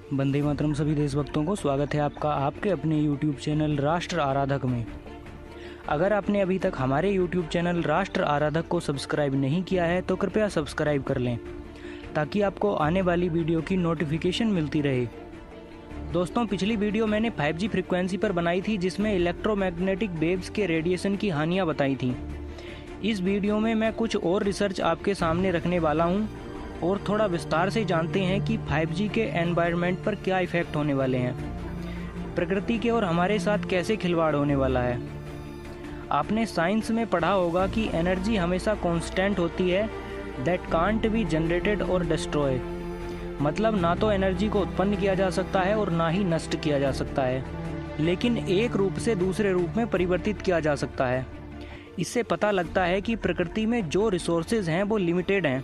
वंदे मातरम। सभी देशभक्तों को स्वागत है आपका आपके अपने YouTube चैनल राष्ट्र आराधक में। अगर आपने अभी तक हमारे YouTube चैनल राष्ट्र आराधक को सब्सक्राइब नहीं किया है तो कृपया सब्सक्राइब कर लें ताकि आपको आने वाली वीडियो की नोटिफिकेशन मिलती रहे। दोस्तों, पिछली वीडियो मैंने 5G फ्रिक्वेंसी पर बनाई थी जिसमें इलेक्ट्रोमैग्नेटिक वेव्स के रेडिएशन की हानियाँ बताई थी। इस वीडियो में मैं कुछ और रिसर्च आपके सामने रखने वाला हूँ और थोड़ा विस्तार से जानते हैं कि 5G के एनवायरनमेंट पर क्या इफ़ेक्ट होने वाले हैं, प्रकृति के और हमारे साथ कैसे खिलवाड़ होने वाला है। आपने साइंस में पढ़ा होगा कि एनर्जी हमेशा कांस्टेंट होती है, दैट कांट बी जनरेटेड और डिस्ट्रॉय। मतलब ना तो एनर्जी को उत्पन्न किया जा सकता है और ना ही नष्ट किया जा सकता है, लेकिन एक रूप से दूसरे रूप में परिवर्तित किया जा सकता है। इससे पता लगता है कि प्रकृति में जो रिसोर्सेज हैं वो लिमिटेड हैं।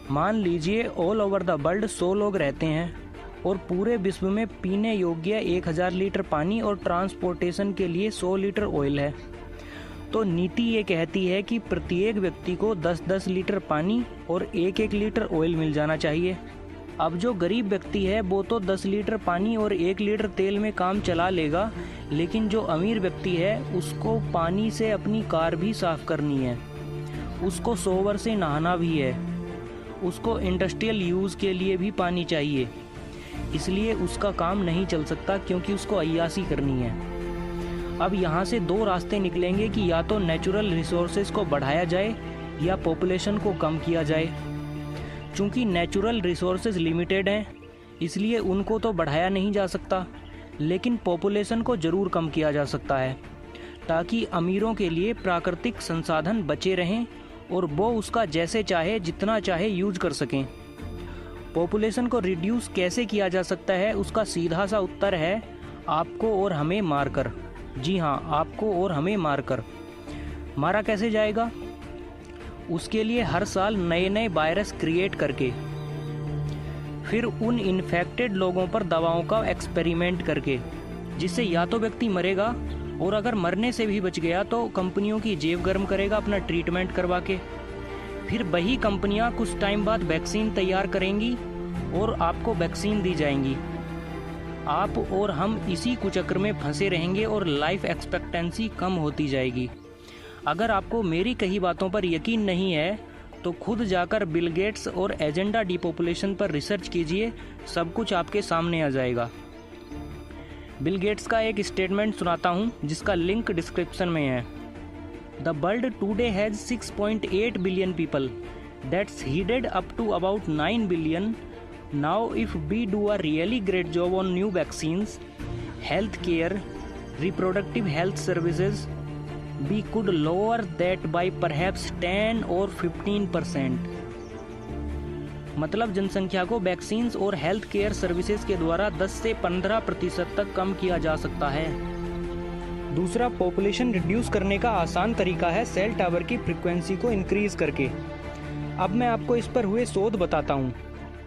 मान लीजिए ऑल ओवर द वर्ल्ड 100 लोग रहते हैं और पूरे विश्व में पीने योग्य 1000 लीटर पानी और ट्रांसपोर्टेशन के लिए 100 लीटर ऑयल है। तो नीति ये कहती है कि प्रत्येक व्यक्ति को 10-10 लीटर पानी और 1-1 लीटर ऑयल मिल जाना चाहिए। अब जो गरीब व्यक्ति है वो तो 10 लीटर पानी और 1 लीटर तेल में काम चला लेगा, लेकिन जो अमीर व्यक्ति है उसको पानी से अपनी कार भी साफ करनी है, उसको शॉवर से नहाना भी है, उसको इंडस्ट्रियल यूज़ के लिए भी पानी चाहिए। इसलिए उसका काम नहीं चल सकता क्योंकि उसको अय्याशी करनी है। अब यहाँ से दो रास्ते निकलेंगे कि या तो नेचुरल रिसोर्सेज को बढ़ाया जाए या पॉपुलेशन को कम किया जाए। चूँकि नेचुरल रिसोर्सेज लिमिटेड हैं इसलिए उनको तो बढ़ाया नहीं जा सकता, लेकिन पॉपुलेशन को ज़रूर कम किया जा सकता है ताकि अमीरों के लिए प्राकृतिक संसाधन बचे रहें और वो उसका जैसे चाहे जितना चाहे यूज कर सकें। पॉपुलेशन को रिड्यूस कैसे किया जा सकता है उसका सीधा सा उत्तर है आपको और हमें मारकर। जी हाँ, आपको और हमें मारकर। मारा कैसे जाएगा? उसके लिए हर साल नए नए वायरस क्रिएट करके, फिर उन इन्फेक्टेड लोगों पर दवाओं का एक्सपेरिमेंट करके, जिससे या तो व्यक्ति मरेगा और अगर मरने से भी बच गया तो कंपनियों की जेब गर्म करेगा अपना ट्रीटमेंट करवा के। फिर वही कंपनियां कुछ टाइम बाद वैक्सीन तैयार करेंगी और आपको वैक्सीन दी जाएंगी। आप और हम इसी कुचक्र में फंसे रहेंगे और लाइफ एक्सपेक्टेंसी कम होती जाएगी। अगर आपको मेरी कही बातों पर यकीन नहीं है तो खुद जाकर बिल गेट्स और एजेंडा डिपॉपुलेशन पर रिसर्च कीजिए, सब कुछ आपके सामने आ जाएगा। बिल गेट्स का एक स्टेटमेंट सुनाता हूँ जिसका लिंक डिस्क्रिप्शन में है। The world today has 6.8 billion people, that's headed up to about 9 billion. Now if we do a really great job on new vaccines, health care, reproductive health services, we could lower that by perhaps 10 और 15%। मतलब जनसंख्या को vaccines और health care services के द्वारा 10 से 15% तक कम किया जा सकता है। दूसरा, पॉपुलेशन रिड्यूस करने का आसान तरीका है सेल टावर की फ्रीक्वेंसी को इंक्रीज करके। अब मैं आपको इस पर हुए शोध बताता हूँ।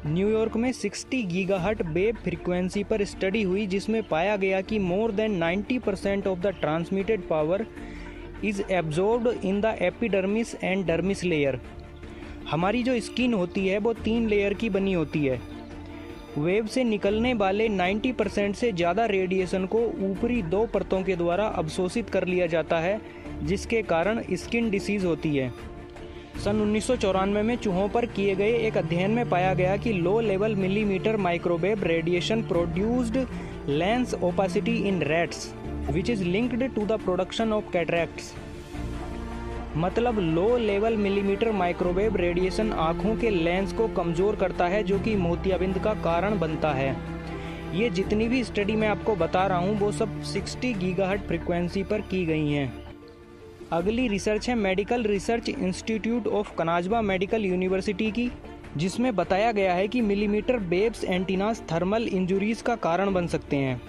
न्यूयॉर्क में 60 गीगाहर्ट्ज वेव फ्रीक्वेंसी पर स्टडी हुई जिसमें पाया गया कि more than 90% of the transmitted power is absorbed in the epidermis and dermis layer. हमारी जो स्किन होती है वो 3 लेयर की बनी होती है। वेव से निकलने वाले 90% से ज़्यादा रेडिएशन को ऊपरी 2 परतों के द्वारा अवशोषित कर लिया जाता है, जिसके कारण स्किन डिसीज होती है। सन 1994 में चूहों पर किए गए एक अध्ययन में पाया गया कि low level millimetre microwave radiation produced lens opacity in rats which is linked to the production of cataracts। मतलब low level millimetre microwave radiation आँखों के लेंस को कमज़ोर करता है जो कि मोतियाबिंद का कारण बनता है। ये जितनी भी स्टडी मैं आपको बता रहा हूँ वो सब 60 गीगाहर्ट्ज फ्रिक्वेंसी पर की गई हैं। अगली रिसर्च है medical research institute of Kanazawa medical university की, जिसमें बताया गया है कि millimetre waves antennas thermal injuries का कारण बन सकते हैं।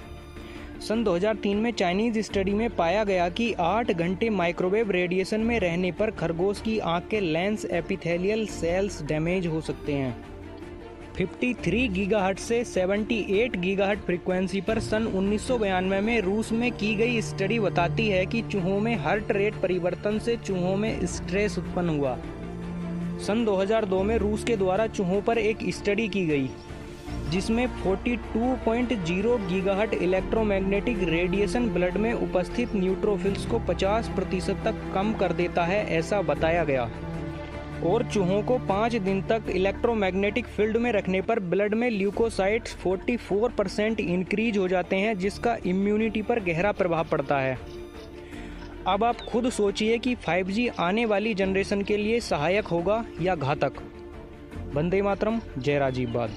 सन 2003 में चाइनीज स्टडी में पाया गया कि 8 घंटे माइक्रोवेव रेडिएशन में रहने पर खरगोश की आंख के लेंस एपिथेलियल सेल्स डैमेज हो सकते हैं। 53 गीगाहर्ट्ज से 78 गीगाहर्ट्ज फ्रीक्वेंसी पर सन 1992 में रूस में की गई स्टडी बताती है कि चूहों में हार्ट रेट परिवर्तन से चूहों में स्ट्रेस उत्पन्न हुआ। सन 2002 में रूस के द्वारा चूहों पर एक स्टडी की गई जिसमें 42.0 गीगाहर्ट्ज इलेक्ट्रोमैग्नेटिक रेडिएशन ब्लड में उपस्थित न्यूट्रोफिल्स को 50% तक कम कर देता है, ऐसा बताया गया। और चूहों को 5 दिन तक इलेक्ट्रोमैग्नेटिक फील्ड में रखने पर ब्लड में ल्यूकोसाइट्स 44% इंक्रीज हो जाते हैं, जिसका इम्यूनिटी पर गहरा प्रभाव पड़ता है। अब आप खुद सोचिए कि 5G आने वाली जनरेशन के लिए सहायक होगा या घातक। वंदे मातरम, जय राजीव बाद।